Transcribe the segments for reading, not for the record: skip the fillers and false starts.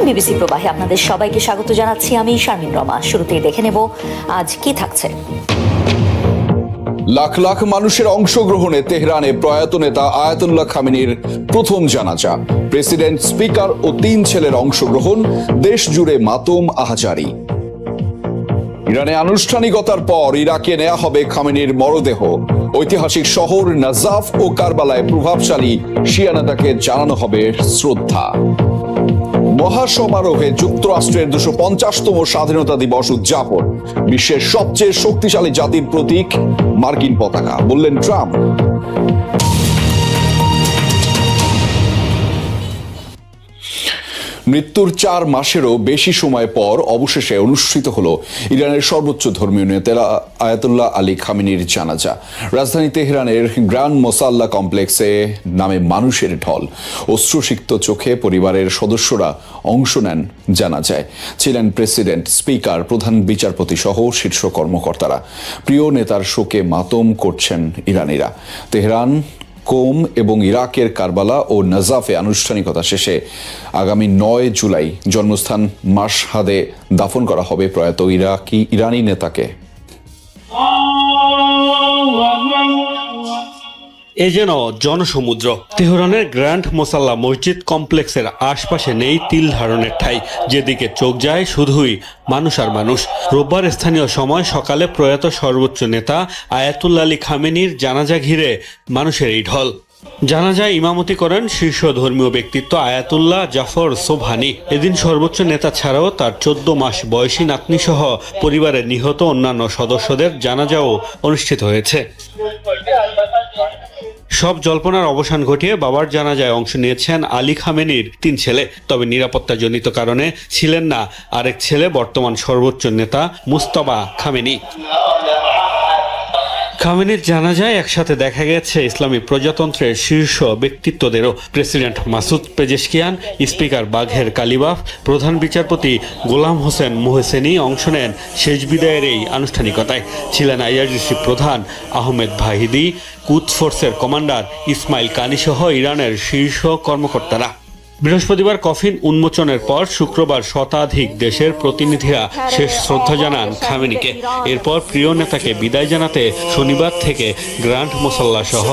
BBC প্রবাহে আপনাদের সবাইকে স্বাগত জানাচ্ছি। আমি শারমিন রমা। শুরুতেই দেখে নেব আজ কি থাকছে। লাখ লাখ মানুষের অংশগ্রহণে তেহরানে প্রয়াত নেতা আয়াতুল্লাহ খামেনির প্রথম জানাজা। প্রেসিডেন্ট, স্পিকার ও 3 ছেলের অংশগ্রহণ, দেশ জুড়ে মাতম আহাজারি। ইরানে আনুষ্ঠানিকতার পর ইরাকে নেওয়া হবে খামেনির মরদেহ। ঐতিহাসিক শহর নাজাফ ও কারবালায় প্রভাবশালী শিয়া নেতাকে জানানো হবে শ্রদ্ধা। মহাসমারোহে যুক্তরাষ্ট্রের 250তম স্বাধীনতা দিবস উদযাপন। বিশ্বের সবচেয়ে শক্তিশালী জাতির প্রতীক মার্কিন পতাকা, বললেন ট্রাম্প। মৃত্যুর 4 মাসেরও বেশি সময় পর অবশেষে অনুষ্ঠিত হলো ইরানের সর্বোচ্চ ধর্মীয় নেতা আয়াতুল্লাহ আলী খামেনির জানাজা। রাজধানী তেহরানের গ্র্যান্ড মোসাল্লা কমপ্লেক্সে নামে মানুষের ঢল। অশ্রুসিক্ত চোখে পরিবারের সদস্যরা অংশ নেন জানাজায়। ছিলেন প্রেসিডেন্ট, স্পিকার, প্রধান বিচারপতি সহ শীর্ষ কর্মকর্তারা। প্রিয় নেতার শোকে মাতম করছেন ইরানিরা। তেহরান, কোম এবং ইরাকের কারবালা ও নাজাফে আনুষ্ঠানিকতা শেষে আগামী 9 জুলাই জন্মস্থান মাশহাদে দাফন করা হবে প্রয়াত ইরানি নেতাকে। এ যেন জনসমুদ্র। তেহরানের গ্র্যান্ড মোসাল্লা মসজিদ কমপ্লেক্সের আশপাশে নেই তিল ধারণের ঠাঁই। যেদিকে চোখ যায় শুধুই মানুষ আর মানুষ। রোববার স্থানীয় সময় সকালে প্রয়াত সর্বোচ্চ নেতা আয়াতুল্লাহ আলী খামেনির জানাজা ঘিরে মানুষের এই ঢল। জানাজায় ইমামতি করেন শীর্ষ ধর্মীয় ব্যক্তিত্ব আয়াতুল্লাহ জাফর সোবহানি। এদিন সর্বোচ্চ নেতা ছাড়াও তার 14 মাস বয়সী নাতনি সহ পরিবারের নিহত অন্যান্য সদস্যদের জানাজাও অনুষ্ঠিত হয়েছে। সব জল্পনার অবসান ঘটিয়ে বাবার জানাজায় অংশ নিয়েছেন আলী খামেনির 3 ছেলে। তবে নিরাপত্তাজনিত কারণে ছিলেন না আরেক ছেলে, বর্তমান সর্বোচ্চ নেতা মুজতবা খামেনি। খামেনির জানাজায় একসাথে দেখা গেছে ইসলামী প্রজাতন্ত্রের শীর্ষ ব্যক্তিত্বদেরও। প্রেসিডেন্ট মাসুদ পেজেশকিয়ান, স্পিকার বাঘের কালিবাফ, প্রধান বিচারপতি গোলাম হোসেন মোহসেনি অংশ নেন শেষ বিদায়ের এই আনুষ্ঠানিকতায়। ছিলেন আইআরজিসি প্রধান আহমেদ ভাহিদি, কুদস ফোর্সের কমান্ডার ইসমাইল কানি সহ ইরানের শীর্ষ কর্মকর্তারা। বৃহস্পতিবার কফিন উন্মোচনের পর শুক্রবার শতাধিক দেশের প্রতিনিধিরা শেষ শ্রদ্ধা জানান খামেনিকে। এরপর প্রিয় নেতাকে বিদায় জানাতে শনিবার থেকে গ্র্যান্ড মোসাল্লা সহ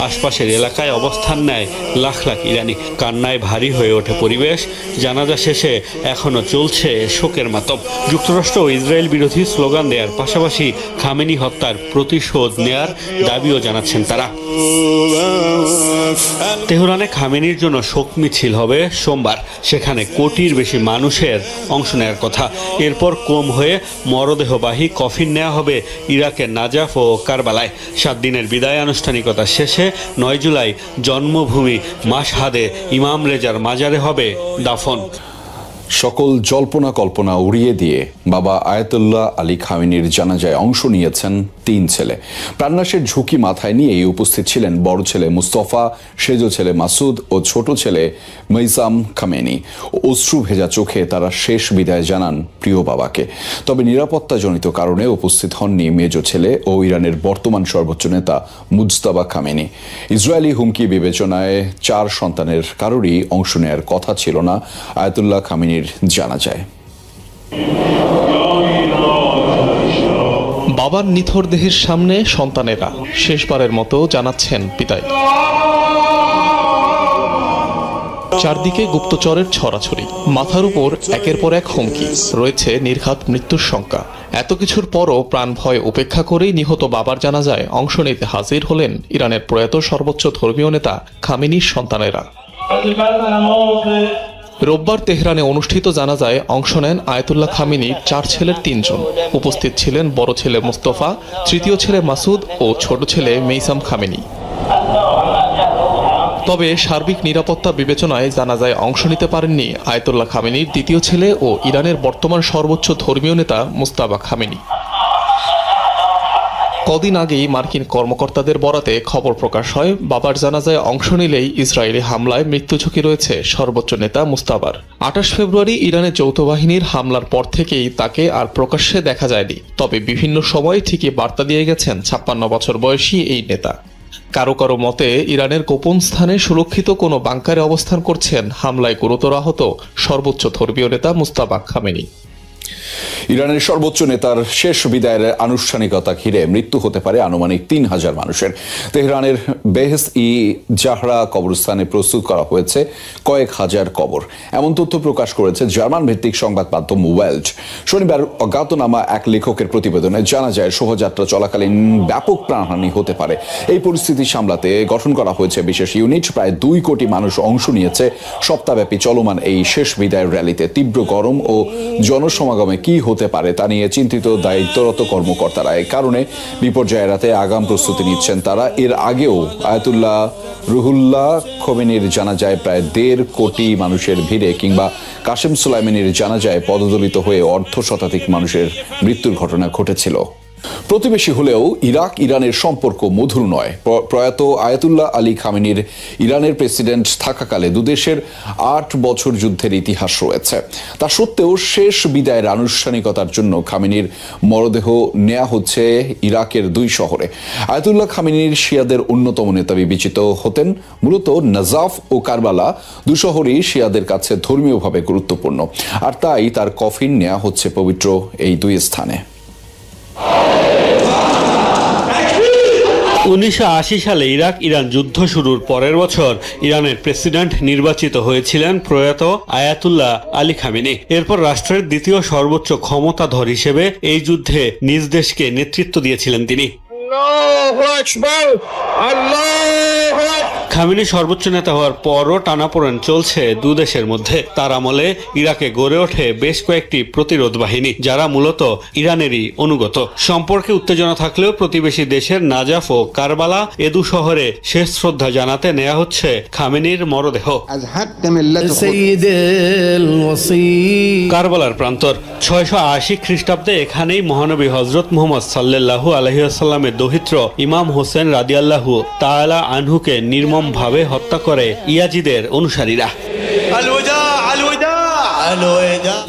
আশপাশের এলাকায় অবস্থান নেয় লাখ লাখ ইরানি। কান্নায় ভারী হয়ে ওঠে পরিবেশ। জানাজা শেষে এখনও চলছে শোকের মাতম। যুক্তরাষ্ট্র ও ইসরায়েল বিরোধী স্লোগান দেওয়ার পাশাপাশি খামেনি হত্যার প্রতিশোধ নেয়ার দাবিও জানাচ্ছেন তারা। তেহরানে খামেনির জন্য শোক মিছিল হবে সোমবার। সেখানে কোটির বেশি মানুষের অংশ নেওয়ার কথা। এরপর কোম হয়ে মরদেহবাহী কফিন নেওয়া হবে ইরাকের নাজাফ ও কারবালায়। 7 দিনের বিদায় আনুষ্ঠানিকতা শেষে 9 জুলাই জন্মভূমি মাশহাদে ইমাম রেজার মাজারে হবে দাফন। সকল জল্পনা কল্পনা উড়িয়ে দিয়ে বাবা আয়াতুল্লাহ আলী খামেনির জানাজায় অংশ নিয়েছেন 3 ছেলে। প্রাণনাশের ঝুঁকি মাথায় নিয়েই উপস্থিত ছিলেন বড় ছেলে মুস্তফা, সেজ ছেলে মাসুদ ও ছোট ছেলে মেইসাম খামেনি। অশ্রু ভেজা চোখে তারা শেষ বিদায় জানান প্রিয় বাবাকে। তবে নিরাপত্তাজনিত কারণে উপস্থিত হননি মেজ ছেলে ও ইরানের বর্তমান সর্বোচ্চ নেতা মুজতবা খামেনি। ইসরায়েলি হুমকি বিবেচনায় 4 সন্তানের কারোরই অংশ নেয়ার কথা ছিল না আয়াতুল্লাহ খামেনির জানাজায়। বাবার নিথর দেহের সামনে সন্তানেরা শেষবারের মতো জানাচ্ছেন বিদায়। চারদিকে গুপ্তচরের ছড়াছড়ি, মাথার উপর একের পর এক হুমকি, রয়েছে নির্ঘাত মৃত্যুর শঙ্কা। এত কিছুর পরও প্রাণ ভয় উপেক্ষা করেই নিহত বাবার জানাজায় অংশ নিতে হাজির হলেন ইরানের প্রয়াত সর্বোচ্চ ধর্মীয় নেতা খামেনির সন্তানেরা। রোববার তেহরানে অনুষ্ঠিত জানাজায় অংশ নেন আয়াতুল্লাহ খামেনির 4 ছেলের 3 জন। উপস্থিত ছিলেন বড় ছেলে মুস্তফা, তৃতীয় ছেলে মাসুদ ও ছোট ছেলে মেইসাম খামেনি। তবে সার্বিক নিরাপত্তা বিবেচনায় জানাজায় অংশ নিতে পারেননি আয়াতুল্লাহ খামেনির দ্বিতীয় ছেলে ও ইরানের বর্তমান সর্বোচ্চ ধর্মীয় নেতা মুজতবা খামেনি। কদিন আগেই মার্কিন কর্মকর্তাদের বরাতে খবর প্রকাশ হয় বাবার জানাজায় অংশ নিলেই ইসরায়েলি হামলায় মৃত্যু ঝুঁকি রয়েছে সর্বোচ্চ নেতা মুজতবার। 28 ফেব্রুয়ারি ইরানের যৌথ বাহিনীর হামলার পর থেকেই তাকে আর প্রকাশ্যে দেখা যায়নি। তবে বিভিন্ন সময় ঠিকই বার্তা দিয়ে গেছেন 56 বছর বয়সী এই নেতা। কারো কারো মতে ইরানের গোপন স্থানে সুরক্ষিত কোনো বাংকারে অবস্থান করছেন হামলায় গুরুতর আহত সর্বোচ্চ ধর্মীয় নেতা মুস্তাফা খামেনি। ইরানের সর্বোচ্চ নেতার শেষ বিদায়ের আনুষ্ঠানিকতা ঘিরে মৃত্যু হতে পারে আনুমানিক 3000 মানুষের। তেহরানের বেহেস ই জাহরা কবরস্থানে প্রস্তুত করা হয়েছে কয়েক হাজার কবর, এমন তথ্য প্রকাশ করেছে জার্মান ভিত্তিক সংবাদ মাধ্যম ওয়েল্ট। শনিবার অজ্ঞাতনামা এক লেখকের প্রতিবেদনে জানা যায় শোভাযাত্রা চলাকালীন ব্যাপক প্রাণহানি হতে পারে। এই পরিস্থিতি সামলাতে গঠন করা হয়েছে বিশেষ ইউনিট। প্রায় 2 কোটি মানুষ অংশ নিয়েছে সপ্তাহব্যাপী চলমান এই শেষ বিদায়ের র্যালিতে। তীব্র গরম ও জনসমাগমে কি হতে পারে তা নিয়ে চিন্তিত দায়িত্বরত কর্মকর্তারা। এই কারণে বিপর্যয় এড়াতে আগাম প্রস্তুতি নিচ্ছেন তারা। এর আগেও আয়াতুল্লাহ রুহুল্লাহ খোমেনির জানাজায় প্রায় 1.5 কোটি মানুষের ভিড়ে কিংবা কাসেম সুলাইমানির জানাজায় পদদলিত হয়ে অর্ধশতাধিক মানুষের মৃত্যুর ঘটনা ঘটেছিল। প্রতিবেশী হলেও ইরাক ইরানের সম্পর্ক মধুর নয়। প্রয়াত আয়াতুল্লাহ আলী খামেনির ইরানের প্রেসিডেন্ট থাকাকালে দুদেশের 8 বছর যুদ্ধের ইতিহাস রয়েছে। তা সত্ত্বেও শেষ বিদায়ের আনুষ্ঠানিকতার জন্য খামেনির মরদেহ নেওয়া হচ্ছে ইরাকের 2 শহরে। আয়াতুল্লাহ খামেনির শিয়াদের অন্যতম নেতা বিবেচিত হতেন। মূলত নাজাফ ও কারবালা 2 শহরই শিয়াদের কাছে ধর্মীয়ভাবে গুরুত্বপূর্ণ, আর তাই তার কফিন নেওয়া হচ্ছে পবিত্র এই 2 স্থানে। 1980 সালে ইরাক ইরান যুদ্ধ শুরুর পরের বছর ইরানের প্রেসিডেন্ট নির্বাচিত হয়েছিলেন প্রয়াত আয়াতুল্লাহ আলী খামেনি। এরপর রাষ্ট্রের দ্বিতীয় সর্বোচ্চ ক্ষমতাধর হিসেবে এই যুদ্ধে নিজ দেশকে নেতৃত্ব দিয়েছিলেন তিনি। খামেনি সর্বোচ্চ নেতা হওয়ার পরও টানাপোড়েন চলছে 2 দেশের মধ্যে। তার আমলে ইরাকে গড়ে ওঠে বেশ কয়েকটি প্রতিরোধ বাহিনী, যারা মূলত ইরানেরই অনুগত। সম্পর্কে উত্তেজনা থাকলেও প্রতিবেশী দেশের নাজাফ ও কারবালা এ 2 শহরে শেষ শ্রদ্ধা জানাতে নেওয়া হচ্ছে খামেনির মরদেহ। কারবালার প্রান্তর 680 খ্রিস্টাব্দে এখানেই মহানবী হযরত মুহাম্মদ সাল্লাল্লাহু আলাইহি ওয়াসাল্লামের দৌহিত্র ইমাম হোসেন রাদিয়াল্লাহু তাআলা আনহুকে নির্মমভাবে হত্যা করে ইয়াজিদের অনুসারীরা।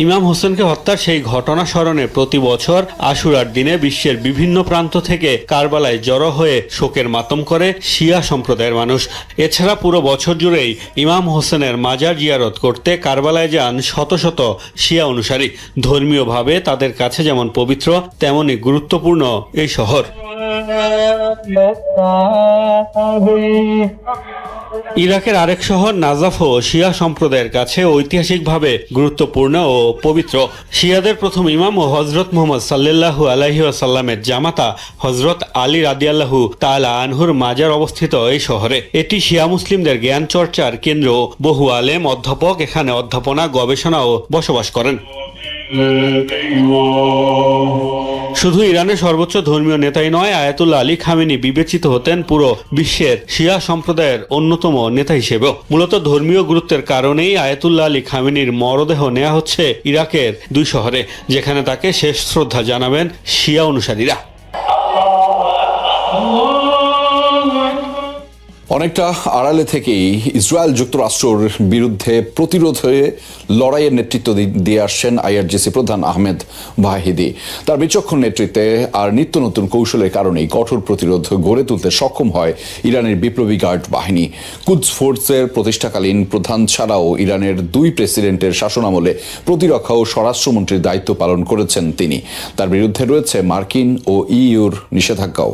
ইমাম হোসেনকে হত্যার সেই ঘটনা স্মরণে প্রতি বছর আশুরার দিনে বিশ্বের বিভিন্ন প্রান্ত থেকে কারবালায় জড়ো হয়ে শোকের মাতম করে শিয়া সম্প্রদায়ের মানুষ। এছাড়া পুরো বছর জুড়েই ইমাম হোসেনের মাজার জিয়ারত করতে কারবালায় যান শত শত শিয়া অনুসারী। ধর্মীয়ভাবে তাদের কাছে যেমন পবিত্র তেমনি গুরুত্বপূর্ণ এই শহর। ইরাকের আরেক শহর নাজাফও শিয়া সম্প্রদায়ের কাছে ঐতিহাসিকভাবে গুরুত্বপূর্ণ ও পবিত্র। শিয়াদের প্রথম ইমাম ও হযরত মুহাম্মদ সাল্লাল্লাহু আলাইহি ওয়াসাল্লামের জামাতা হযরত আলী রাদিয়াল্লাহু তাআলা আনহুর মাজার অবস্থিত এই শহরে। এটি শিয়া মুসলিমদের জ্ঞান চর্চার কেন্দ্র। বহু আলেম অধ্যাপক এখানে অধ্যাপনা, গবেষণা ও বসবাস করেন। শুধু ইরানের সর্বোচ্চ ধর্মীয় নেতাই নয়, আয়াতুল্লাহ আলী খামেনি বিবেচিত হতেন পুরো বিশ্বের শিয়া সম্প্রদায়ের অন্যতম নেতা হিসেবেও। মূলত ধর্মীয় গুরুত্বের কারণেই আয়াতুল্লাহ আলী খামেনির মরদেহ নেওয়া হচ্ছে ইরাকের 2 শহরে, যেখানে তাকে শেষ শ্রদ্ধা জানাবেন শিয়া অনুসারীরা। অনেকটা আড়ালে থেকেই ইসরায়েল যুক্তরাষ্ট্রের বিরুদ্ধে প্রতিরোধে লড়াইয়ের নেতৃত্ব দিয়ে আসছেন আইআরজিসি প্রধান আহমেদ ভাহিদি। তার বিচক্ষণ নেতৃত্বে আর নিত্য নতুন কৌশলের কারণেই কঠোর প্রতিরোধ গড়ে তুলতে সক্ষম হয় ইরানের বিপ্লবী গার্ড বাহিনী। কুদস ফোর্সের প্রতিষ্ঠাকালীন প্রধান ছাড়াও ইরানের 2 প্রেসিডেন্টের শাসনামলে প্রতিরক্ষা ও স্বরাষ্ট্রমন্ত্রীর দায়িত্ব পালন করেছেন তিনি। তার বিরুদ্ধে রয়েছে মার্কিন ও ইইউর নিষেধাজ্ঞাও।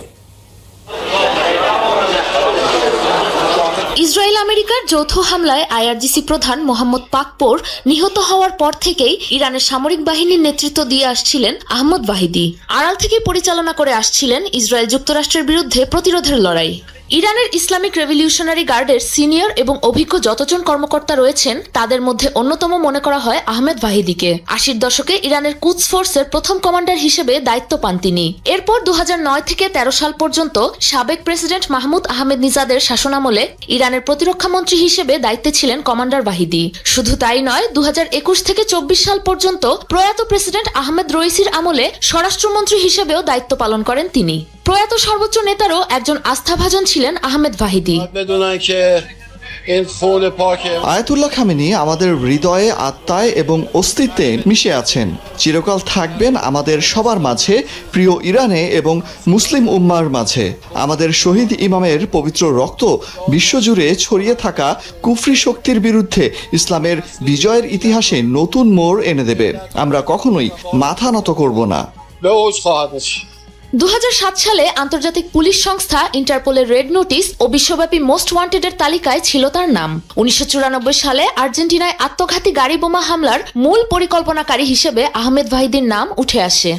ইসরায়েল আমেরিকার যৌথ হামলায় আইআরজিসি প্রধান মোহাম্মদ পাকপোর নিহত হওয়ার পর থেকেই ইরানের সামরিক বাহিনীর নেতৃত্ব দিয়ে আসছিলেন আহমদ ওয়াহিদি। আড়াল থেকে পরিচালনা করে আসছিলেন ইসরায়েল যুক্তরাষ্ট্রের বিরুদ্ধে প্রতিরোধের লড়াই। ইরানের ইসলামিক রেভলিউশনারি গার্ডের সিনিয়র এবং অভিজ্ঞ যতজন কর্মকর্তা রয়েছেন তাদের মধ্যে অন্যতম মনে করা হয় আহমেদ ওয়াহিদিকে। 80-র দশকে ইরানের কুদস ফোর্সের প্রথম কমান্ডার হিসেবে দায়িত্ব পান তিনি। এরপর 2009 থেকে 13 সাল পর্যন্ত সাবেক প্রেসিডেন্ট মাহমুদ আহমেদ নিজাদের শাসনামলে ইরানের প্রতিরক্ষা মন্ত্রী হিসেবে দায়িত্বে ছিলেন কমান্ডার ওয়াহিদি। শুধু তাই নয়, 2021 থেকে 24 সাল পর্যন্ত প্রয়াত প্রেসিডেন্ট আহমেদ রইসির আমলে স্বরাষ্ট্রমন্ত্রী হিসেবেও দায়িত্ব পালন করেন তিনি। প্রয়াত সর্বোচ্চ নেতারও একজন আস্থাভাজন ছিলেন আহমেদ ওয়াহিদি। این خون پاک আয়াতুল্লাহ খামেনি আমাদের হৃদয়ে, আত্মায় এবং অস্তিত্বে মিশে আছেন। চিরকাল থাকবেন আমাদের সবার মাঝে, প্রিয় ইরানে এবং মুসলিম উম্মার মাঝে। আমাদের শহীদ ইমামের পবিত্র রক্ত বিশ্বজুড়ে ছড়িয়ে থাকা কুফরি শক্তির বিরুদ্ধে ইসলামের বিজয়ের ইতিহাসে নতুন মোড় এনে দেবে। আমরা কখনোই মাথা নত করব না। به اوج خواهد رسید 2007 সালে আন্তর্জাতিক পুলিশ সংস্থা ইন্টারপোলের রেড নোটিস ও বিশ্বব্যাপী মোস্ট ওয়ান্টেডের তালিকায় ছিল তার নাম। 1994 সালে আর্জেন্টিনায় আত্মঘাতী গাড়ি বোমা হামলার মূল পরিকল্পনাকারী হিসেবে আহমেদ ওয়াহিদির নাম উঠে আসে।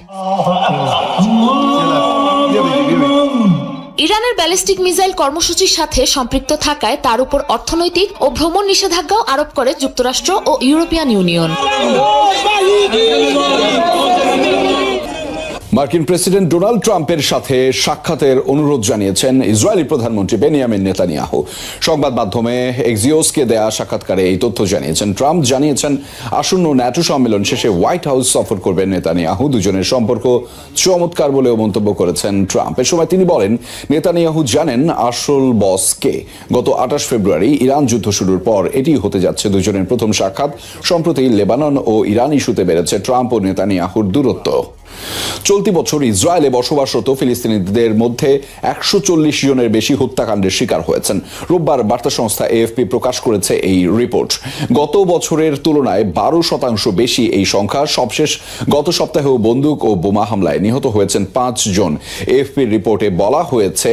ইরানের ব্যালিস্টিক মিসাইল কর্মসূচির সাথে সম্পৃক্ত থাকায় তার উপর অর্থনৈতিক ও ভ্রমণ নিষেধাজ্ঞাও আরোপ করে যুক্তরাষ্ট্র ও ইউরোপিয়ান ইউনিয়ন। মার্কিন প্রেসিডেন্ট ডোনাল্ড ট্রাম্পের সাথে সাক্ষাতের অনুরোধ জানিয়েছেন ইসরায়েলি প্রধানমন্ত্রী বেনিয়ামিন নেতানিয়াহু। সংবাদ মাধ্যমে এক্সিওসকে দেয়া সাক্ষাৎকারে এই তথ্য জানিয়েছেন ট্রাম্প। জানিয়েছেন আসন্ন ন্যাটো সম্মেলন শেষে হোয়াইট হাউস সফর করবেন নেতানিয়াহু। দুজনের সম্পর্ক চমৎকার বলেও মন্তব্য করেছেন ট্রাম্প। এ সময় তিনি বলেন, নেতানিয়াহু জানেন আসল বস কে। গত 28 ফেব্রুয়ারি ইরান যুদ্ধ শুরুর পর এটি হতে যাচ্ছে দুজনের প্রথম সাক্ষাৎ। সম্প্রতি লেবানন ও ইরান ইস্যুতে বেড়েছে ট্রাম্প ও নেতানিয়াহুর দূরত্ব। চলতি বছর ইসরায়েলে বসবাসরত ফিলিস্তিনিদের মধ্যে 140 জনের বেশি হত্যাকাণ্ডের শিকার হয়েছেন। রোববার বার্তা সংস্থা এএফপি প্রকাশ করেছে এই রিপোর্ট। গত বছরের তুলনায় 12% বেশি এই সংখ্যা। সবশেষ গত সপ্তাহেও বন্দুক ও বোমা হামলায় নিহত হয়েছেন 5 জন। এএফপির রিপোর্টে বলা হয়েছে,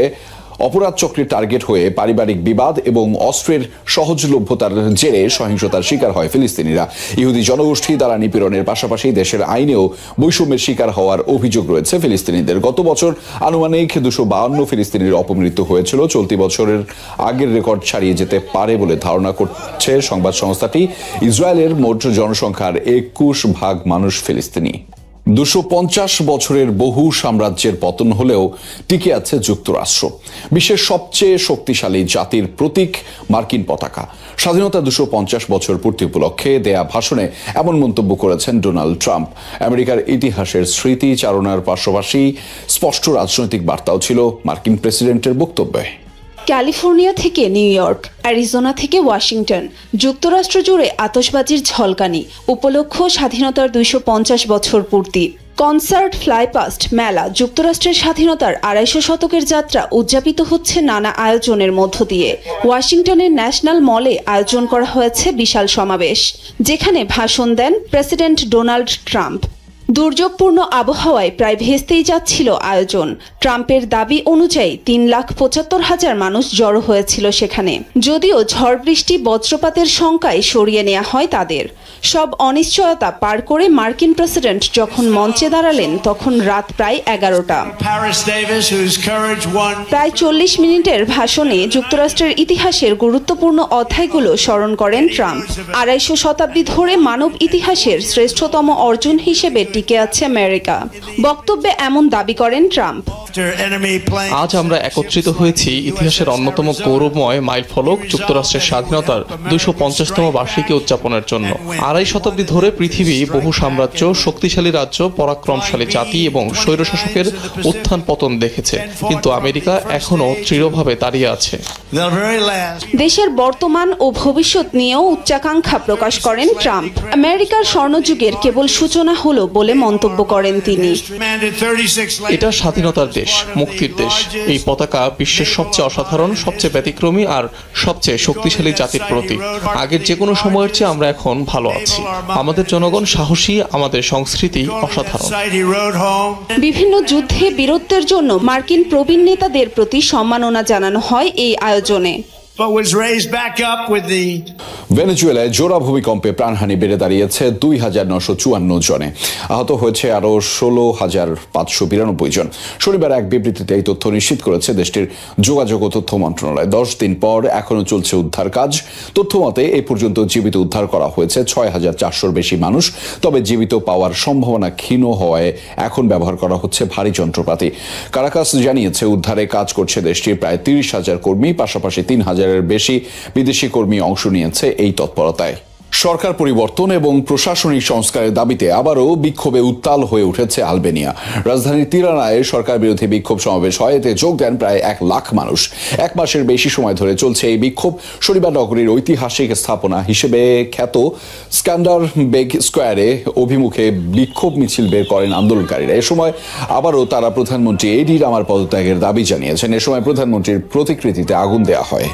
অপরাধ চক্রের টার্গেট হয়ে পারিবারিক বিবাদ এবং অস্ত্রের সহজলভ্যতার জেরে সহিংসতার শিকার হয় ফিলিস্তিনিরা। ইহুদি জনগোষ্ঠী দ্বারা নিপীড়নের পাশাপাশি দেশের আইনেও বৈষম্যের শিকার হওয়ার অভিযোগ রয়েছে ফিলিস্তিনিদের। গত বছর আনুমানিক 252 ফিলিস্তিনির অপমৃত্যু হয়েছিল। চলতি বছরের আগের রেকর্ড ছাড়িয়ে যেতে পারে বলে ধারণা করছে সংবাদ সংস্থাটি। ইসরায়েলের মোট জনসংখ্যার 21% মানুষ ফিলিস্তিনি। 250 বছরের বহু সাম্রাজ্যের পতন হলেও টিকে আছে যুক্তরাষ্ট্র। বিশ্বের সবচেয়ে শক্তিশালী জাতির প্রতীক মার্কিন পতাকা। স্বাধীনতা 250 বছর পূর্তি উপলক্ষে দেয়া ভাষণে এমন মন্তব্য করেছেন ডোনাল্ড ট্রাম্প। আমেরিকার ইতিহাসের স্মৃতি চারণার পাশাপাশি স্পষ্ট রাজনৈতিক বার্তাও ছিল মার্কিন প্রেসিডেন্টের বক্তব্যে। ক্যালিফোর্নিয়া থেকে নিউ ইয়র্ক, অ্যারিজোনা থেকে ওয়াশিংটন, যুক্তরাষ্ট্র জুড়ে আতশবাজির ঝলকানি। উপলক্ষ স্বাধীনতার 250 বছর পূর্তি। কনসার্ট, ফ্লাইপাস্ট, মেলা, যুক্তরাষ্ট্রের স্বাধীনতার 250 শতকের যাত্রা উদযাপিত হচ্ছে নানা আয়োজনের মধ্য দিয়ে। ওয়াশিংটনের ন্যাশনাল মলে আয়োজন করা হয়েছে বিশাল সমাবেশ, যেখানে ভাষণ দেন প্রেসিডেন্ট ডোনাল্ড ট্রাম্প। দুর্যোগপূর্ণ আবহাওয়ায় প্রায় ভেস্তেই যাচ্ছিল আয়োজন। ট্রাম্পের দাবি অনুযায়ী 3,75,000 মানুষ জড়ো হয়েছিল সেখানে। যদিও ঝড় বৃষ্টি, বজ্রপাতের শঙ্কায় সরিয়ে নেওয়া হয় তাদের। সব অনিশ্চয়তা পার করে মার্কিন প্রেসিডেন্ট যখন মঞ্চে দাঁড়ালেন তখন রাত প্রায় 11টা। প্রায় 40 মিনিটের ভাষণে যুক্তরাষ্ট্রের ইতিহাসের গুরুত্বপূর্ণ অধ্যায়গুলো স্মরণ করেন ট্রাম্প। 250 শতাব্দী ধরে মানব ইতিহাসের শ্রেষ্ঠতম অর্জন হিসেবে টিকে আছে আমেরিকা। বক্তব্যে এমন দাবি করেন ট্রাম্প। আজ আমরা একত্রিত হয়েছি ইতিহাসের অন্যতম গৌরবময় মাইলফলক যুক্তরাষ্ট্রের স্বাধীনতার 250তম বার্ষিকী উদযাপনের জন্য। 2.5 শতাব্দী ধরে পৃথিবী বহু সাম্রাজ্য, শক্তিশালী রাজ্য, পরাক্রমশালী জাতি এবং স্বৈরশাসকের উত্থান পতন দেখেছে, কিন্তু আমেরিকা এখনো দৃঢ়ভাবে দাঁড়িয়ে আছে। দেশের বর্তমান ও ভবিষ্যৎ নিয়েও উচ্চাকাঙ্ক্ষা প্রকাশ করেন ট্রাম্প। আমেরিকার স্বর্ণযুগের কেবল সূচনা হলো বলে মন্তব্য করেন তিনি। এটা স্বাধীনতার দেশ, মুক্তির দেশ। এই পতাকা বিশ্বের সবচেয়ে অসাধারণ, সবচেয়ে ব্যতিক্রমী আর সবচেয়ে শক্তিশালী জাতির প্রতীক। আগের যে কোনো সময়ের চেয়ে আমরা এখন ভালো আছি। আমাদের জনগণ সাহসী, আমাদের সংস্কৃতি অসাধারণ। বিভিন্ন যুদ্ধে বীরত্বের জন্য মার্কিন প্রবীণ নেতাদের প্রতি সম্মাননা জানানো হয় এই আয়োজনে। ভেনেজুয়েলায় জোড়া ভূমিকম্পে প্রাণহানি বেড়ে দাঁড়িয়েছে 2,954 জনে। আহত হয়েছে আরও 16,592 জন। শনিবার এক বিবৃতিতে এই তথ্য নিশ্চিত করেছে দেশটির যোগাযোগ ও তথ্য মন্ত্রণালয়। 10 দিন পর এখনও চলছে উদ্ধার কাজ। তথ্য মতে এ পর্যন্ত জীবিত উদ্ধার করা হয়েছে 6,400-র বেশি মানুষ। তবে জীবিত পাওয়ার সম্ভাবনা ক্ষীণ হওয়ায় এখন ব্যবহার করা হচ্ছে ভারী যন্ত্রপাতি। কারাকাস জানিয়েছে উদ্ধারে কাজ করছে দেশটির প্রায় 30,000 কর্মী, পাশাপাশি 3,000-এর বেশি বিদেশি কর্মী অংশ নিয়েছে এই তৎপরতায়। সরকার পরিবর্তন এবং প্রশাসনিক সংস্কারের দাবিতে আবারও বিক্ষোভে উত্তাল হয়ে উঠেছে আলবেনিয়া। রাজধানীর তিরানায় সরকার বিরোধী বিক্ষোভ সমাবেশ হয়, এতে যোগ দেন প্রায় 1 লাখ মানুষ। 1 মাসের বেশি সময় ধরে চলছে এই বিক্ষোভ। শনিবার নগরীর ঐতিহাসিক স্থাপনা হিসেবে খ্যাত স্ক্যান্ডারবেগ স্কোয়ারে অভিমুখে বিক্ষোভ মিছিল বের করেন আন্দোলনকারীরা। এ সময় আবারও তারা প্রধানমন্ত্রী এডি রামার পদত্যাগের দাবি জানিয়েছেন। এ সময় প্রধানমন্ত্রীর প্রতিকৃতিতে আগুন দেওয়া হয়।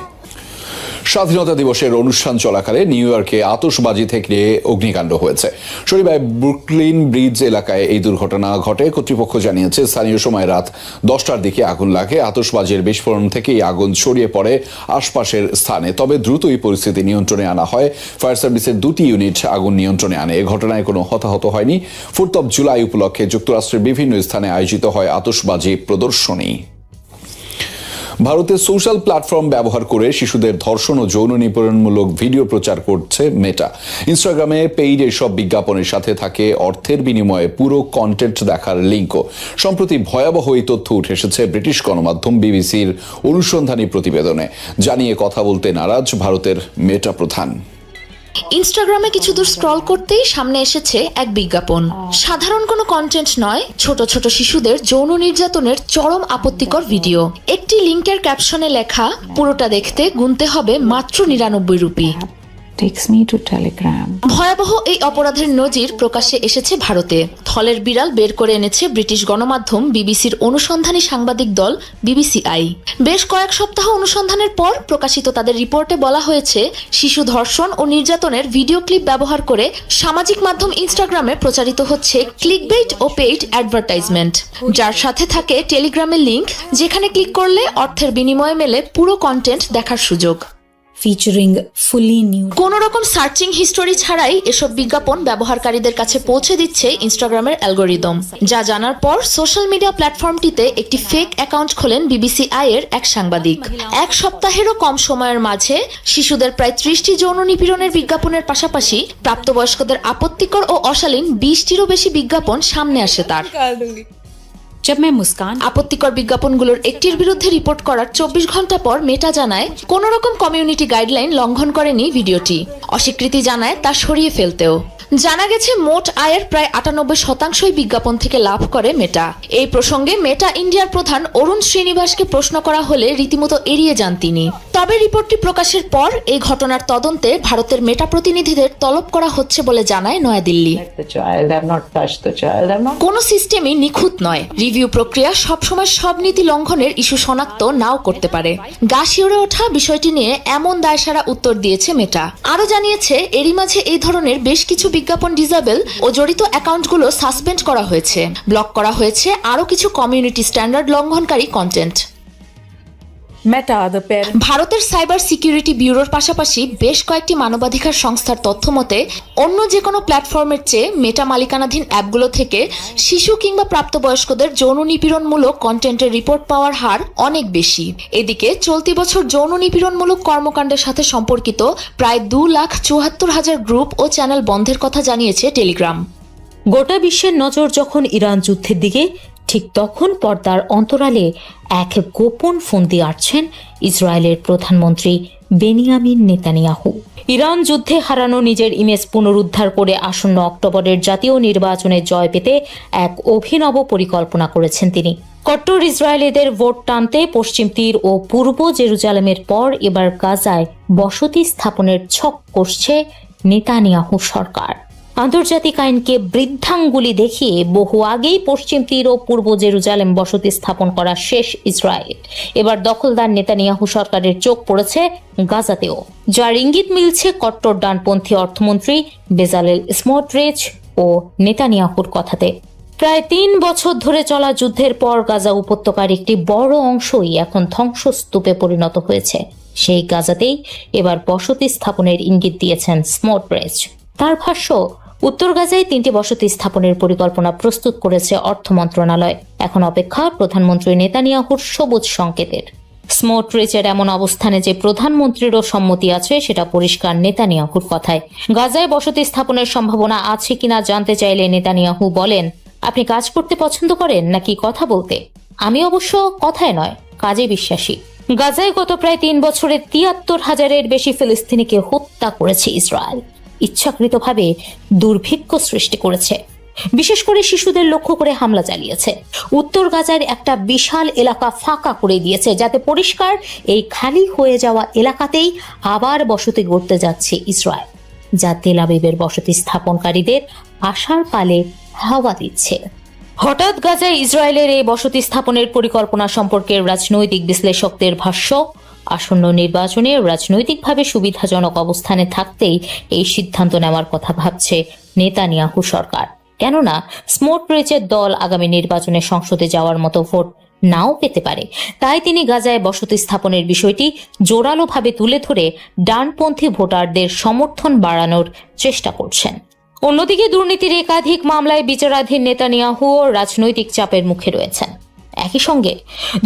স্বাধীনতা দিবসের অনুষ্ঠান চলাকালে নিউ ইয়র্কে আতশবাজি থেকে অগ্নিকাণ্ড হয়েছে। শনিবার ব্রুকলিন ব্রিজ এলাকায় এই দুর্ঘটনা ঘটে। কর্তৃপক্ষ জানিয়েছে স্থানীয় সময় রাত 10টার দিকে আগুন লাগে। আতশবাজির বিস্ফোরণ থেকেই আগুন ছড়িয়ে পড়ে আশপাশের স্থানে। তবে দ্রুতই পরিস্থিতি নিয়ন্ত্রণে আনা হয়। ফায়ার সার্ভিসের 2টি ইউনিট আগুন নিয়ন্ত্রণে আনে। এ ঘটনায় কোনো হতাহত হয়নি। 4th of জুলাই উপলক্ষে যুক্তরাষ্ট্রের বিভিন্ন স্থানে আয়োজিত হয় আতশবাজি প্রদর্শনী। ভারতে সোশ্যাল প্ল্যাটফর্ম ব্যবহার করে শিশুদের ধর্ষণ ও যৌন নিপীড়নমূলক ভিডিও প্রচার করছে মেটা। ইনস্টাগ্রামে পেইড এসব বিজ্ঞাপনের সাথে থাকে অর্থের বিনিময়ে পুরো কন্টেন্ট দেখার লিঙ্কও। সম্প্রতি ভয়াবহ এই তথ্য উঠে এসেছে ব্রিটিশ গণমাধ্যম বিবিসির অনুসন্ধানী প্রতিবেদনে। জানিয়ে কথা বলতে নারাজ ভারতের মেটা প্রধান। ইনস্টাগ্রামে কিছু দূর স্ক্রল করতেই সামনে এসেছে এক বিজ্ঞাপন। সাধারণ কোনো কন্টেন্ট নয়, ছোট ছোট শিশুদের যৌন নির্যাতনের চরম আপত্তিকর ভিডিও। একটি লিংকের ক্যাপশনে লেখা, পুরোটা দেখতে গুনতে হবে মাত্র 99 রুপি। ভয়াবহ এই অপরাধের নজির প্রকাশ্যে এসেছে ভারতে। থলের বিড়াল বের করে এনেছে ব্রিটিশ গণমাধ্যম বিবিসির অনুসন্ধানী সাংবাদিক দল বিবিসিআই। বেশ কয়েক সপ্তাহ অনুসন্ধানের পর প্রকাশিত তাদের রিপোর্টে বলা হয়েছে, শিশু ধর্ষণ ও নির্যাতনের ভিডিও ক্লিপ ব্যবহার করে সামাজিক মাধ্যম ইনস্টাগ্রামে প্রচারিত হচ্ছে ক্লিকবেইট ও পেইড অ্যাডভার্টাইজমেন্ট, যার সাথে থাকে টেলিগ্রামের লিংক, যেখানে ক্লিক করলে অর্থের বিনিময়ে মেলে পুরো কন্টেন্ট দেখার সুযোগ। ফিচারিং ফুলি নিউ কোন রকম সার্চিং হিস্টোরি ছাড়াই এসব বিজ্ঞাপন ব্যবহারকারীদের কাছে পৌঁছে দিচ্ছে ইনস্টাগ্রামের অ্যালগোরিদম। যা জানার পর সোশ্যাল মিডিয়া প্ল্যাটফর্মটিতে একটি ফেক অ্যাকাউন্ট খোলেন বিবিসিআই এর এক সাংবাদিক। 1 সপ্তাহেরও কম সময়ের মাঝে শিশুদের প্রায় 30টি যৌন নিপীড়নের বিজ্ঞাপনের পাশাপাশি প্রাপ্তবয়স্কদের আপত্তিকর ও অশালীন 20টিরও বেশি বিজ্ঞাপন সামনে আসে তার। আপত্তিকর বিজ্ঞাপনগুলোর একটির বিরুদ্ধে রিপোর্ট করার 24 ঘন্টা পর মেটা জানায়, কোন রকম কমিউনিটি গাইডলাইন লঙ্ঘন করেনি ভিডিওটি। অস্বীকৃতি জানায় তা সরিয়ে ফেলতেও। জানা গেছে মোট আয়ের প্রায় 98% বিজ্ঞাপন থেকে লাভ করে মেটা। এই প্রসঙ্গে মেটা ইন্ডিয়ার প্রধান অরুণ শ্রীনিবাসকে প্রশ্ন করা হলে রীতিমতো এড়িয়ে যান তিনি। তবে রিপোর্টটি প্রকাশের পর এই ঘটনার তদন্তে ভারতের মেটা প্রতিনিধিদের তলব করা হচ্ছে বলে জানায় নয়াদিল্লি। কোন সিস্টেমই নিখুঁত নয়। রিভিউ প্রক্রিয়া সবসময় সব নীতি লঙ্ঘনের ইস্যু শনাক্ত নাও করতে পারে। গা শিউরে ওঠা বিষয়টি নিয়ে এমন দায়সারা উত্তর দিয়েছে মেটা। আরো জানিয়েছে, এরই মাঝে এই ধরনের বেশ কিছু বিজ্ঞাপন ডিসেবল ও জড়িত অ্যাকাউন্টগুলো সাসপেন্ড করা হয়েছে, ব্লক করা হয়েছে আরো কিছু কমিউনিটি স্ট্যান্ডার্ড লঙ্ঘনকারী কন্টেন্ট। ভারতের সাইবার সিকিউরিটি ব্যুরোর পাশাপাশি বেশ কয়েকটি মানবাধিকার সংস্থার তথ্য মতে, অন্য যে কোনো প্ল্যাটফর্মের চেয়ে মেটা মালিকানাধীন অ্যাপগুলো থেকে শিশু কিংবা প্রাপ্তবয়স্কদের যৌন নিপীড়নমূলক কন্টেন্টের রিপোর্ট পাওয়ার হার অনেক বেশি। এদিকে চলতি বছর যৌন নিপীড়নমূলক কর্মকাণ্ডের সাথে সম্পর্কিত প্রায় 2,74,000 গ্রুপ ও চ্যানেল বন্ধের কথা জানিয়েছে টেলিগ্রাম। গোটা বিশ্বের নজর যখন ইরান যুদ্ধের দিকে, ঠিক তখন পর্দার অন্তরালে এক গোপন ফন্দি আঁটছেন ইসরায়েলের প্রধানমন্ত্রী বেনিয়ামিন নেতানিয়াহু। ইরান যুদ্ধে হারানো নিজের ইমেজ পুনরুদ্ধার করে আসন্ন অক্টোবরের জাতীয় নির্বাচনে জয় পেতে এক অভিনব পরিকল্পনা করেছেন তিনি। কট্টর ইসরায়েলিদের ভোট টানতে পশ্চিম তীর ও পূর্ব জেরুজালেমের পর এবার গাজায় বসতি স্থাপনের ছক কষছে নেতানিয়াহু সরকার। আন্তর্জাতিক আইনকে বৃদ্ধাঙ্গুলি দেখিয়ে বহু আগেই পশ্চিম তীর ও পূর্ব জেরুজালেম বসতি স্থাপন করা শেষ ইসরায়েল। এবার দখলদার নেতানিয়াহু সরকারের চোখ পড়েছে গাজাতেও, যার ইঙ্গিত মিলছে কট্টর ডানপন্থী অর্থমন্ত্রী বেজালেল স্মোট্রিচ ও নেতানিয়াহুর কথাতে। প্রায় 3 বছর ধরে চলা যুদ্ধের পর গাজা উপত্যকার একটি বড় অংশই এখন ধ্বংসস্তূপে পরিণত হয়েছে। সেই গাজাতেই এবার বসতি স্থাপনের ইঙ্গিত দিয়েছেন স্মোট্রিচ। তার ভাষ্য, উত্তর গাজায় 3টি বসতি স্থাপনের পরিকল্পনা প্রস্তুত করেছে অর্থ মন্ত্রণালয়। এখন অপেক্ষা প্রধানমন্ত্রী নেতানিয়াহুর সবুজ সংকেতের। স্মোট্রিচের এমন অবস্থানে যে প্রধানমন্ত্রীরও সম্মতি আছে সেটা পরিষ্কার নেতানিয়াহুর কথায়। গাজায় বসতি স্থাপনের সম্ভাবনা আছে কিনা জানতে চাইলে নেতানিয়াহু বলেন, আপনি কাজ করতে পছন্দ করেন নাকি কথা বলতে? আমি অবশ্য কথায় নয়, কাজে বিশ্বাসী। গাজায় গত প্রায় 3 বছরে 73,000-এর বেশি ফিলিস্তিনিকে হত্যা করেছে ইসরায়েল। ইচ্ছাকৃতভাবে দুর্ভিক্ষ সৃষ্টি করেছে। বিশেষ করে শিশুদের লক্ষ্য করে হামলা চালিয়েছে। উত্তর গাজার একটা বিশাল এলাকা ফাঁকা করে দিয়েছে, যাতে পরিষ্কার এই খালি হয়ে যাওয়া এলাকাতেই আবার বসতি গড়তে যাচ্ছে ইসরায়েল, যা তেল আবিবের বসতি স্থাপনকারীদের আশার পালে হাওয়া দিচ্ছে। হঠাৎ গাজায় ইসরায়েলের এই বসতি স্থাপনের পরিকল্পনা সম্পর্কে রাজনৈতিক বিশ্লেষকদের ভাষ্য, আসন্ন নির্বাচনে রাজনৈতিকভাবে সুবিধাজনক অবস্থানে থাকতেই এই সিদ্ধান্ত নেওয়ার কথা ভাবছে নেতানিয়াহু সরকার। কেননা স্মোটরিচের দল আগামী নির্বাচনে সংসদে যাওয়ার মতো ভোট নাও পেতে পারে। তাই তিনি গাজায় বসতি স্থাপনের বিষয়টি জোরালোভাবে তুলে ধরে ডানপন্থী ভোটারদের সমর্থন বাড়ানোর চেষ্টা করছেন। অন্যদিকে দুর্নীতির একাধিক মামলায় বিচারাধীন নেতানিয়াহুও রাজনৈতিক চাপের মুখে রয়েছেন। একই সঙ্গে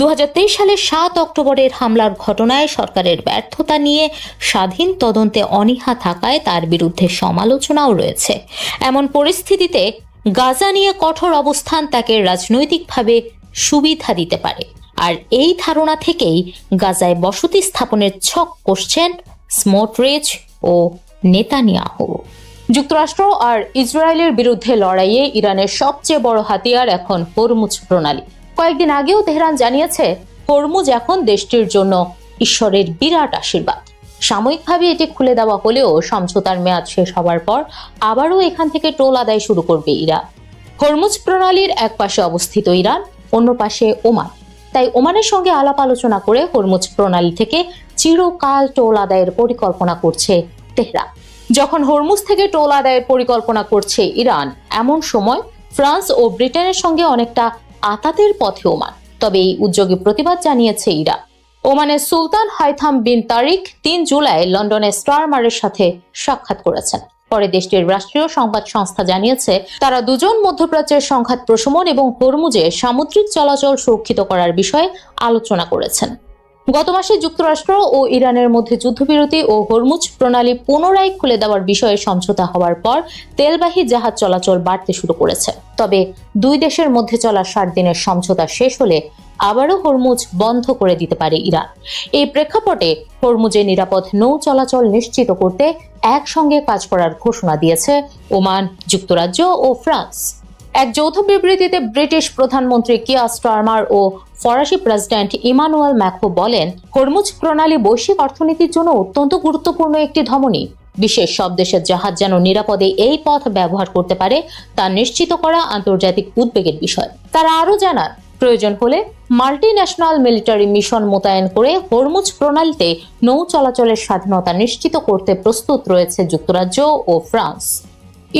2023 সালের 7 অক্টোবরের হামলার ঘটনায় সরকারের ব্যর্থতা নিয়ে স্বাধীন তদন্তে অনীহা থাকায় তার বিরুদ্ধে সমালোচনাও রয়েছে। এমন পরিস্থিতিতে গাজা নিয়ে কঠোর অবস্থান তাকে রাজনৈতিকভাবে সুবিধা দিতে পারে। আর এই ধারণা থেকেই গাজায় বসতি স্থাপনের ছক কষছেন স্মোটরিচ ও নেতানিয়াহু। যুক্তরাষ্ট্র আর ইসরায়েলের বিরুদ্ধে লড়াইয়ে ইরানের সবচেয়ে বড় হাতিয়ার এখন হরমুজ প্রণালী। কয়েকদিন আগেও তেহরান জানিয়েছে হরমুজ এখন দেশটির জন্য ঈশ্বরের বিরাট আশীর্বাদ। সাময়িকভাবে এটি খুলে দেওয়া হলেও সমঝোতার মেয়াদ শেষ হওয়ার পর আবারও এখান থেকে টোল আদায় শুরু করবে ইরান। হরমুজ প্রণালীর এক পাশে অবস্থিত ইরান, অন্য পাশে ওমান। তাই ওমানের সঙ্গে আলাপ আলোচনা করে হরমুজ প্রণালী থেকে চিরকাল টোল আদায়ের পরিকল্পনা করছে তেহরান। যখন হরমুজ থেকে টোল আদায়ের পরিকল্পনা করছে ইরান, এমন সময় ফ্রান্স ও ব্রিটেনের সঙ্গে অনেকটা আতাতের পথে ওমান। তবে এই উদ্যোগে প্রতিবাদ জানিয়েছে ইরান। ওমানের সুলতান হাইথাম বিন তারিক 3 জুলাই লন্ডনে স্টারমারের সাথে সাক্ষাৎ করেছেন। পরে দেশটির রাষ্ট্রীয় সংবাদ সংস্থা জানিয়েছে তারা দুজন মধ্যপ্রাচ্যের সংঘাত প্রশমন এবং হরমুজে সামুদ্রিক চলাচল সুরক্ষিত করার বিষয়ে আলোচনা করেছেন। গত মাসে যুক্তরাষ্ট্র ও ইরানের মধ্যে যুদ্ধবিরতি ও হরমুজ প্রণালী পুনরায় খুলে দেওয়ার বিষয়ে সমঝোতা হওয়ার পর তেলবাহী জাহাজ চলাচল বাড়তে শুরু করেছে। তবে দুই দেশের মধ্যে চলা 60 দিনের সমঝোতা শেষ হলে আবারও হরমুজ বন্ধ করে দিতে পারে ইরান। এই প্রেক্ষাপটে হরমুজে নিরাপদ নৌ চলাচল নিশ্চিত করতে একসঙ্গে কাজ করার ঘোষণা দিয়েছে ওমান, যুক্তরাজ্য ও ফ্রান্স। এক যৌথ বিবৃতিতে ব্রিটিশ প্রধানমন্ত্রী কিয়ার স্টারমার ও ফরাসি প্রেসিডেন্ট ইমানুয়েল ম্যাক্রো বলেন, হরমুজ প্রণালী বৈশ্বিক অর্থনীতির জন্য অত্যন্ত গুরুত্বপূর্ণ একটি ধমনী। বিশ্বের সব দেশের জাহাজ যেন নিরাপদে এই পথ ব্যবহার করতে পারে তা নিশ্চিত করা আন্তর্জাতিক উদ্বেগের বিষয়। তারা আরও জানান, প্রয়োজন হলে মাল্টিন্যাশনাল মিলিটারি মিশন মোতায়েন করে হরমুজ প্রণালীতে নৌ চলাচলের স্বাধীনতা নিশ্চিত করতে প্রস্তুত রয়েছে যুক্তরাজ্য ও ফ্রান্স।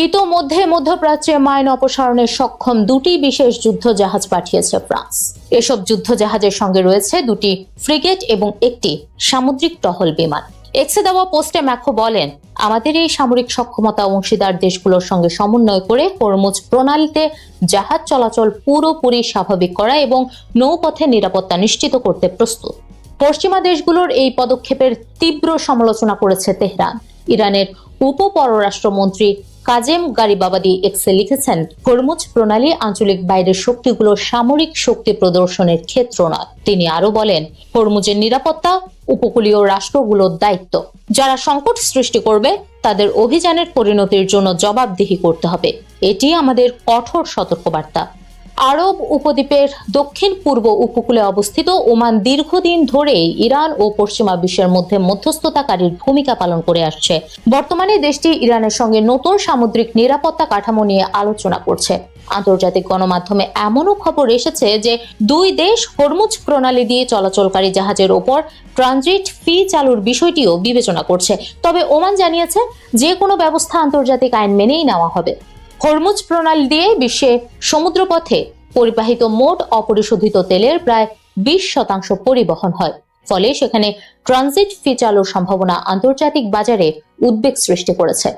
ইতোমধ্যে মধ্যপ্রাচ্যে মাইন অপসারণে সক্ষম 2টি বিশেষ যুদ্ধ জাহাজ পাঠিয়েছে ফ্রান্স। এসব যুদ্ধ জাহাজের সঙ্গে রয়েছে 2টি ফ্রিগেট এবং একটি সামুদ্রিক টহল বিমান। এক্সে দেওয়া পোস্টে ম্যাক্রো বলেন, আমাদের এই সামরিক সক্ষমতা অংশীদার দেশগুলোর সঙ্গে সমন্বয় করে হরমুজ প্রণালীতে জাহাজ চলাচল পুরোপুরি স্বাভাবিক করা এবং নৌপথে নিরাপত্তা নিশ্চিত করতে প্রস্তুত। পশ্চিমা দেশগুলোর এই পদক্ষেপের তীব্র সমালোচনা করেছে তেহরান। ইরানের উপপররাষ্ট্রমন্ত্রী কাজেম গারিবাবাদি এক্সে লিখেছেন, হরমুজ প্রণালী আঞ্চলিক বাইরের শক্তিগুলোর সামরিক শক্তি প্রদর্শনের ক্ষেত্র নয়। তিনি আরো বলেন, হরমুজের নিরাপত্তা উপকূলীয় রাষ্ট্রগুলোর দায়িত্ব। যারা সংকট সৃষ্টি করবে তাদের অভিযানের পরিণতির জন্য জবাবদিহি করতে হবে। এটি আমাদের কঠোর সতর্কবার্তা। আরব উপদ্বীপের দক্ষিণ পূর্ব উপকূলে অবস্থিত ওমান দীর্ঘদিন ধরেই ইরান ও পশ্চিমা বিশ্বের মধ্যে মধ্যস্থতাকারীর ভূমিকা পালন করে আসছে। বর্তমানে দেশটি ইরানের সঙ্গে নতুন সামুদ্রিক নিরাপত্তা কাঠামো নিয়ে আলোচনা করছে। আন্তর্জাতিক গণমাধ্যমে এমনও খবর এসেছে যে দুই দেশ হরমুজ প্রণালী দিয়ে চলাচলকারী জাহাজের ওপর ট্রানজিট ফি চালুর বিষয়টিও বিবেচনা করছে। তবে ওমান জানিয়েছে যে কোনো ব্যবস্থা আন্তর্জাতিক আইন মেনেই নেওয়া হবে। হরমুজ প্রণালী দিয়ে বিশ্বে সমুদ্রপথে পরিবাহিত মোট অপরিশোধিত তেলের প্রায় 20% পরিবহন হয়। ফলে সেখানে ট্রানজিট ফি চালুর সম্ভাবনা আন্তর্জাতিক বাজারে উদ্বেগ সৃষ্টি করেছে।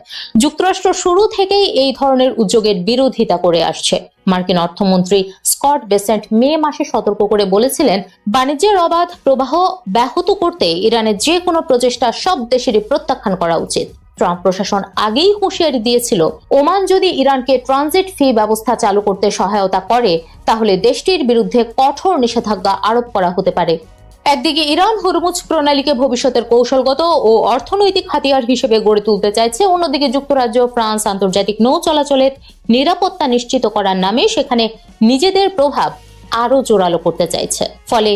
যুক্তরাষ্ট্র শুরু থেকেই এই ধরনের উদ্যোগের বিরোধিতা করে আসছে। মার্কিন অর্থমন্ত্রী স্কট বেসেন্ট মে মাসে সতর্ক করে বলেছিলেন, বাণিজ্যের অবাধ প্রবাহ ব্যাহত করতে ইরানের যে কোনো প্রচেষ্টা সব দেশেরই প্রত্যাখ্যান করা উচিত। ট্রাম্প প্রশাসন আগেই হুঁশিয়ারি দিয়েছিল, ওমান যদি ইরানকে ট্রানজিট ফি ব্যবস্থা চালু করতে সহায়তা করে তাহলে দেশটির বিরুদ্ধে কঠোর নিষেধাজ্ঞা আরোপ করা হতে পারে। একদিকে ইরান হরমুজ প্রণালীকে ভবিষ্যতের কৌশলগত ও অর্থনৈতিক হাতিয়ার হিসেবে গড়ে তুলতে চাইছে, অন্যদিকে যুক্তরাজ্য ফ্রান্স আন্তর্জাতিক নৌ চলাচলের নিরাপত্তা নিশ্চিত করার নামে সেখানে নিজেদের প্রভাব আরো জোরালো করতে চাইছে। ফলে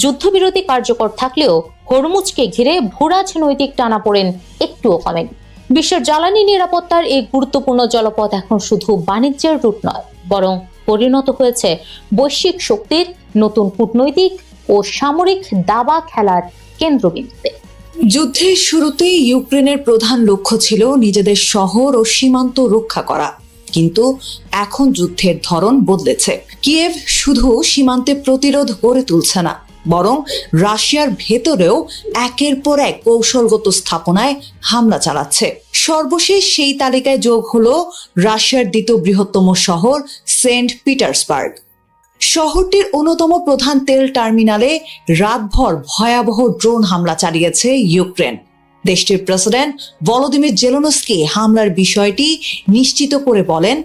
যুদ্ধবিরতি কার্যকর থাকলেও হরমুজকে ঘিরে ভূরাজনৈতিক টানাপোড়েন একটুও কমেনি। বিশ্বের জ্বালানি নিরাপত্তার এই গুরুত্বপূর্ণ জলপথ এখন শুধু বাণিজ্যের রুট নয়, বরং পরিণত হয়েছে বৈশ্বিক শক্তির নতুন কূটনৈতিক ও সামরিক দাবা খেলার কেন্দ্রবিন্দুতে। যুদ্ধের শুরুতেই ইউক্রেনের প্রধান লক্ষ্য ছিল নিজেদের শহর ও সীমান্ত রক্ষা করা, কিন্তু এখন যুদ্ধের ধরন বদলেছে। কিয়েভ শুধু সীমান্তে প্রতিরোধ গড়ে তুলছে না, বরং রাশিয়ার ভেতরেও একের পর এক কৌশলগত স্থাপনায় হামলা চালাচ্ছে। সর্বশেষ সেই তালিকায় যোগ হলো রাশিয়ার দ্বিতীয় বৃহত্তম শহর সেন্ট পিটার্সবার্গ। শহরটির অন্যতম প্রধান তেল টার্মিনালে রাতভর ভয়াবহ ড্রোন হামলা চালিয়েছে ইউক্রেন। দেশটির প্রেসিডেন্ট ভলোদিমির জেলেনস্কি হামলার বিষয়টি নিশ্চিত করে বলেন,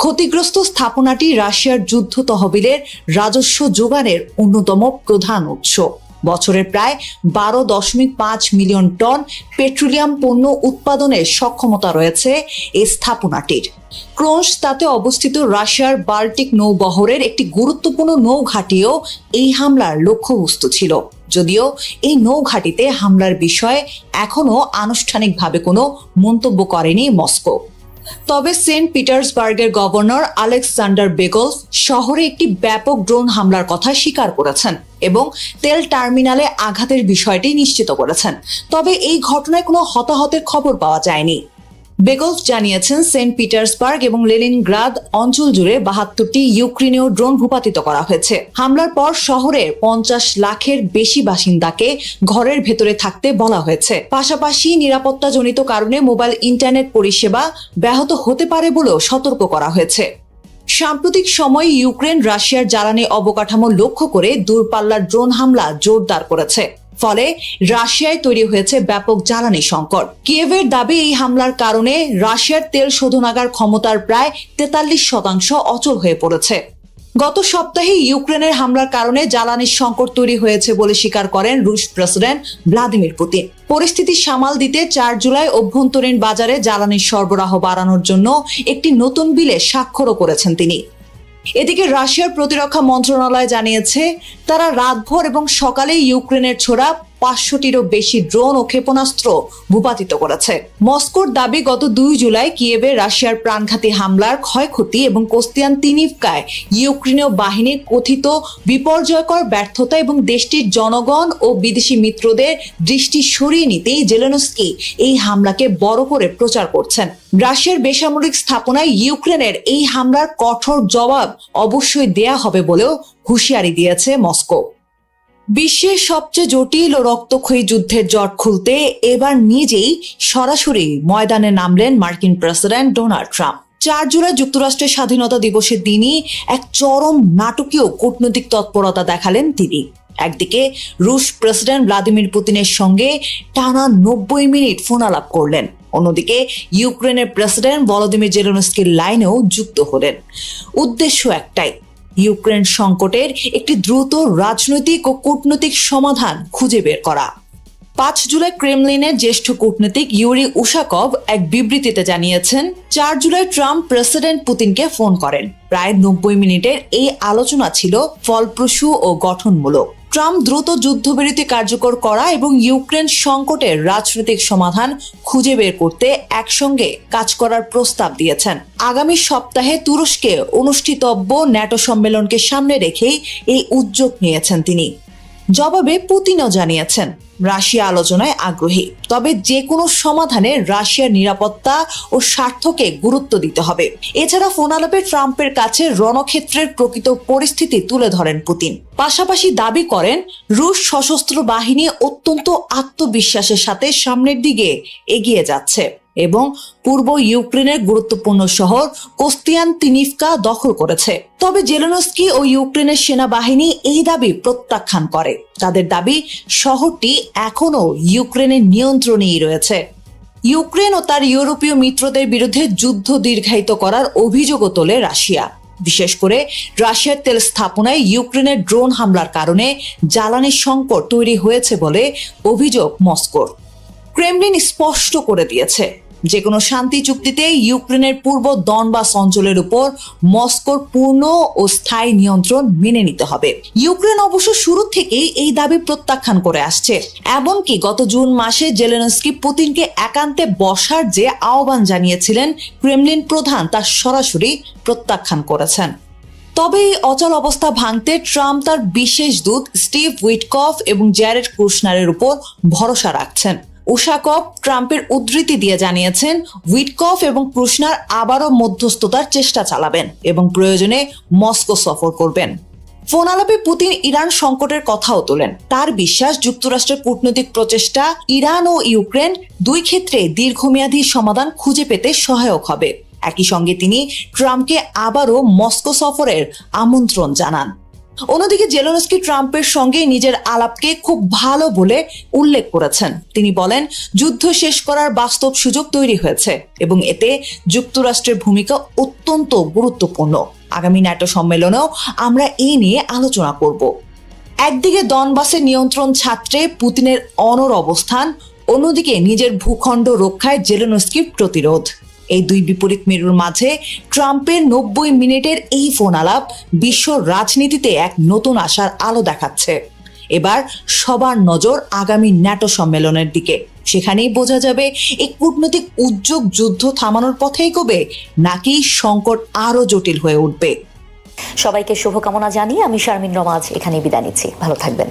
ক্ষতিগ্রস্ত স্থাপনাটি রাশিয়ার যুদ্ধ তহবিলের রাজস্ব যোগানের অন্যতম প্রধান উৎস। বছরের প্রায় 12.5 মিলিয়ন টন পেট্রোলিয়াম পণ্য উৎপাদনের সক্ষমতা রয়েছে এই স্থাপনাটির। ক্রোনস্তাতে অবস্থিত রাশিয়ার বাল্টিক নৌবহরের একটি গুরুত্বপূর্ণ নৌঘাঁটিও এই হামলার লক্ষ্যবস্তু ছিল, যদিও এই নৌঘাঁটিতে হামলার বিষয়ে এখনো আনুষ্ঠানিকভাবে কোনো মন্তব্য করেনি মস্কো। তবে সেন্ট পিটার্সবার্গের গভর্নর আলেকজান্ডার বেগলভ শহরে একটি ব্যাপক ড্রোন হামলার কথা স্বীকার করেছেন এবং তেল টার্মিনালে আঘাতের বিষয়টি নিশ্চিত করেছেন। তবে এই ঘটনায় কোনো হতাহতের খবর পাওয়া যায়নি। বেগলভ জানিয়েছেন, সেন্ট পিটার্সবার্গ এবং লেনিনগ্রাদ অঞ্চল জুড়ে 72টি ইউক্রেনীয় ড্রোন ভূপাতিত করা হয়েছে। হামলার পর শহরের 50 লাখের বেশি বাসিন্দাকে ঘরের ভেতরে থাকতে বলা হয়েছে। পাশাপাশি নিরাপত্তাজনিত কারণে মোবাইল ইন্টারনেট পরিষেবা ব্যাহত হতে পারে বলেও সতর্ক করা হয়েছে। সাম্প্রতিক সময়ে ইউক্রেন রাশিয়ার জ্বালানি অবকাঠামো লক্ষ্য করে দূরপাল্লার ড্রোন হামলা জোরদার করেছে। ফলে রাশিয়ায় তৈরি হয়েছে ব্যাপক জ্বালানি সংকট। কিয়েভের দাবি, এই হামলার কারণে রাশিয়ার তেল শোধনাগার ক্ষমতার প্রায় 43% অচল হয়ে পড়েছে। গত সপ্তাহে ইউক্রেনের হামলার কারণে জ্বালানির সংকট তৈরি হয়েছে বলে স্বীকার করেন রুশ প্রেসিডেন্ট ভ্লাদিমির পুতিন। পরিস্থিতি সামাল দিতে 4 জুলাই অভ্যন্তরীণ বাজারে জ্বালানির সরবরাহ বাড়ানোর জন্য একটি নতুন বিলে স্বাক্ষরও করেছেন তিনি। এদিকে রাশিয়ার প্রতিরক্ষা মন্ত্রণালয় জানিয়েছে, তারা রাতভর এবং সকালে ইউক্রেনের ছোড়া 500টিরও বেশি ড্রোন ও ক্ষেপণাস্ত্র ভূপাতিত করেছে। মস্কোর দাবি, গত 2 জুলাই কিয়েভে রাশিয়ার প্রাণঘাতী হামলার ক্ষয়ক্ষতি এবং কোস্তিয়ান্তিনিভকায় ইউক্রেনীয় বাহিনীর কথিত বিপর্যয়কর ব্যর্থতা এবং দেশটির জনগণ ও বিদেশি মিত্রদের দৃষ্টি সরিয়ে নিতেই জেলেনস্কি এই হামলাকে বড় করে প্রচার করছেন। রাশিয়ার বেসামরিক স্থাপনায় ইউক্রেনের এই হামলার কঠোর জবাব অবশ্যই দেয়া হবে বলেও হুঁশিয়ারি দিয়েছে মস্কো। বিশ্বের সবচেয়ে জটিল ও রক্তক্ষয়ী যুদ্ধের জট খুলতে এবার নিজেই সরাসরি ময়দানে নামলেন মার্কিন প্রেসিডেন্ট ডোনাল্ড ট্রাম্প। 4 জুলাই যুক্তরাষ্ট্রের স্বাধীনতা দিবসের দিনই এক চরম নাটকীয় কূটনৈতিক তৎপরতা দেখালেন তিনি। একদিকে রুশ প্রেসিডেন্ট ভ্লাদিমির পুতিনের সঙ্গে টানা 90 মিনিট ফোন আলাপ করলেন, অন্যদিকে ইউক্রেনের প্রেসিডেন্ট ভলোদিমির জেলেনস্কির লাইনেও যুক্ত হলেন। উদ্দেশ্য একটাই, ইউক্রেন সংকটের একটি দ্রুত রাজনৈতিক ও কূটনৈতিক সমাধান খুঁজে বের করা। 5 জুলাই ক্রেমলিনের জ্যেষ্ঠ কূটনীতিক ইউরি উশাকভ এক বিবৃতিতে জানিয়েছেন, 4 জুলাই ট্রাম্প প্রেসিডেন্ট পুতিনকে ফোন করেন। প্রায় 90 মিনিটের এই আলোচনা ছিল ফলপ্রসূ ও গঠনমূলক। ট্রাম্প দ্রুত যুদ্ধবিরতি কার্যকর করা এবং ইউক্রেন সংকটের রাজনৈতিক সমাধান খুঁজে বের করতে একসঙ্গে কাজ করার প্রস্তাব দিয়েছেন। আগামী সপ্তাহে তুরস্কে অনুষ্ঠিতব্য ন্যাটো সম্মেলনকে সামনে রেখেই এই উদ্যোগ নিয়েছেন তিনি। জবাবে পুতিনও জানিয়েছেন, রাশিয়া আলোচনায় আগ্রহী, তবে যে কোনো সমাধানে রাশিয়ার নিরাপত্তা ও স্বার্থকে গুরুত্ব দিতে হবে। এছাড়া ফোন আলাপে ট্রাম্পের কাছে রণক্ষেত্রের প্রকৃত পরিস্থিতি তুলে ধরেন পুতিন। পাশাপাশি দাবি করেন, রুশ সশস্ত্র বাহিনী অত্যন্ত আত্মবিশ্বাসের সাথে সামনের দিকে এগিয়ে যাচ্ছে এবং পূর্ব ইউক্রেনের গুরুত্বপূর্ণ শহর কোস্তিয়ান্তিনিভকা দখল করেছে। তবে জেলেনস্কি ও ইউক্রেনের সেনাবাহিনী এই দাবি প্রত্যাখ্যান করে। তাদের দাবি, শহরটি এখনো ইউক্রেনের নিয়ন্ত্রণেই রয়েছে। ইউক্রেন ও তার ইউরোপীয় মিত্রদের বিরুদ্ধে যুদ্ধ দীর্ঘায়িত করার অভিযোগও তোলে রাশিয়া। বিশেষ করে রাশিয়ার তেল স্থাপনায় ইউক্রেনের ড্রোন হামলার কারণে জ্বালানির সংকট তৈরি হয়েছে বলে অভিযোগ মস্কোর। ক্রেমলিন স্পষ্ট করে দিয়েছে, যে কোনো শান্তি চুক্তিতে ইউক্রেনের পূর্ব দনবাস অঞ্চলের উপর মস্কোর পূর্ণ ও স্থায়ী নিয়ন্ত্রণ মেনে নিতে হবে। ইউক্রেন অবশ্য শুরু থেকেই এই দাবি প্রত্যাখ্যান করে আসছে। এমনকি গত জুন মাসে জেলেনস্কি পুতিনকে একান্তে বসার যে আহ্বান জানিয়েছিলেন ক্রেমলিন প্রধান, তা সরাসরি প্রত্যাখ্যান করেছেন। তবে এই অচল অবস্থা ভাঙতে ট্রাম্প তার বিশেষ দূত স্টিভ উইটকফ এবং জ্যারেড কুশনারের উপর ভরসা রাখছেন। উশাকভ ট্রাম্পের উদ্ধৃতি দিয়ে জানিয়েছেন, উইটকফ এবং কুশনার আবারও মধ্যস্থতার চেষ্টা চালাবেন এবং প্রয়োজনে মস্কো সফর করবেন। ফোন আলাপে পুতিন ইরান সংকটের কথাও তোলেন। তার বিশ্বাস, যুক্তরাষ্ট্রের কূটনৈতিক প্রচেষ্টা ইরান ও ইউক্রেন দুই ক্ষেত্রে দীর্ঘমেয়াদী সমাধান খুঁজে পেতে সহায়ক হবে। একই সঙ্গে তিনি ট্রাম্পকে আবারও মস্কো সফরের আমন্ত্রণ জানান। অন্যদিকে জেলেনস্কি ট্রাম্পের সঙ্গে নিজের আলাপকে খুব ভালো বলে উল্লেখ করেছেন। তিনি বলেন, যুদ্ধ শেষ করার বাস্তব সুযোগ তৈরি হয়েছে এবং এতে যুক্তরাষ্ট্রের ভূমিকা অত্যন্ত গুরুত্বপূর্ণ। আগামী ন্যাটো সম্মেলনেও আমরা এই নিয়ে আলোচনা করব। একদিকে দনবাসের নিয়ন্ত্রণ ছাত্রে পুতিনের অনড় অবস্থান, অন্যদিকে নিজের ভূখণ্ড রক্ষায় জেলেনস্কির প্রতিরোধ। এই দুই বিপরীত মেরুর মাঝে ট্রাম্পের 90 মিনিটের এই ফোন আলাপ বিশ্ব রাজনীতিতে এক নতুন আশার আলো দেখাচ্ছে। এবার সবার নজর আগামী ন্যাটো সম্মেলনের দিকে। সেখানেই বোঝা যাবে এই কূটনৈতিক উদ্যোগ যুদ্ধ থামানোর পথে এগোবে নাকি সংকট আরো জটিল হয়ে উঠবে। সবাইকে শুভকামনা জানিয়ে আমি শারমিন রমাজ এখানে বিদায় নিচ্ছি। ভালো থাকবেন।